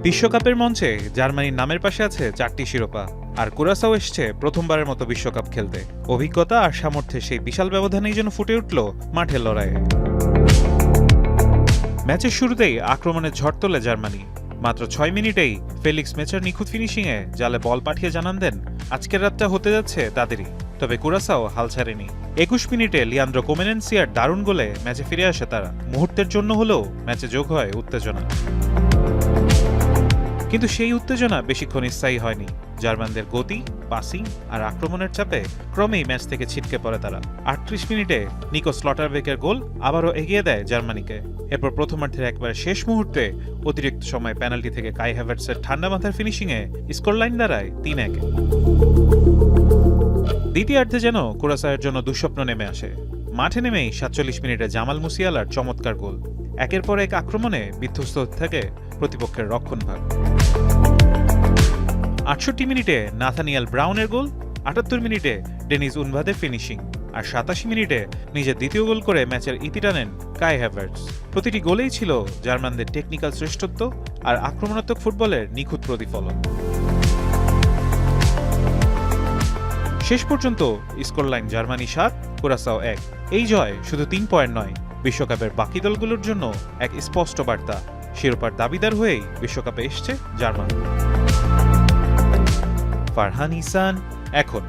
বিশ্বকাপের মঞ্চে জার্মানির নামের পাশে আছে 4টি শিরোপা, আর কুরাসাও এসছে প্রথমবারের মতো বিশ্বকাপ খেলতে। অভিজ্ঞতা আর সামর্থ্যের সেই বিশাল ব্যবধানেই যেন ফুটে উঠল মাঠের লড়াইয়ে। ম্যাচের শুরুতেই আক্রমণের ঝড় তোলে জার্মানি। মাত্র 6 মিনিটেই ফেলিক্স মেচার নিখুঁত ফিনিশিংয়ে জালে বল পাঠিয়ে জানান দেন আজকের রাতটা হতে যাচ্ছে তাদেরই। তবে কুরাসাও হাল ছাড়েনি। 21 মিনিটে লিয়ান্দ্রো কোমেনেন্সিয়ার দারুণ গোলে ম্যাচে ফিরে আসে তারা। মুহূর্তের জন্য হলেও ম্যাচে যোগ হয় উত্তেজনা, কিন্তু সেই উত্তেজনা বেশিক্ষণ স্থায়ী হয়নি। জার্মানদের গতি, পাসিং আর আক্রমণের চাপে ক্রমেই ম্যাচ থেকে ছিটকে পড়ে তারা। 38 মিনিটে নিকো স্লটারবেকের গোল আবারও এগিয়ে দেয় জার্মানিকে। এরপর প্রথমার্ধের একবারে শেষ মুহূর্তে অতিরিক্ত সময় পেনাল্টি থেকে কাই হ্যাভার্টসের ঠান্ডা মাথার ফিনিশিংয়ে স্কোরলাইন দাঁড়ায় 3-1। দ্বিতীয়ার্ধে যেন কুরাসাওয়ের জন্য দুঃস্বপ্ন নেমে আসে। মাঠে নেমেই 47 মিনিটে জামাল মুসিয়ালার চমৎকার গোল। একের পর এক আক্রমণে বিধ্বস্ত থাকে প্রতিপক্ষের রক্ষণভাগ। 68 মিনিটে নাথানিয়েল ব্রাউনের গোল, 78 মিনিটে ডেনিস উনভাদের ফিনিশিং, আর 87 মিনিটে নিজের দ্বিতীয় গোল করে ম্যাচের ইতি টানেন কাই হ্যাভার্টস। প্রতিটি গোলেই ছিল জার্মানদের টেকনিক্যাল শ্রেষ্ঠত্ব আর আক্রমণাত্মক ফুটবলের নিখুঁত প্রতিফলন। শেষ পর্যন্ত স্কোরলাইন জার্মানি 7, কুরাসাও 1। এই জয় শুধু 3 পয়েন্ট নয়, বিশ্বকাপের বাকি দলগুলোর জন্য এক স্পষ্ট বার্তা। শিরোপার দাবিদার হয়েই বিশ্বকাপে এসছে জার্মানি। ফারহান ইহসান, এখন।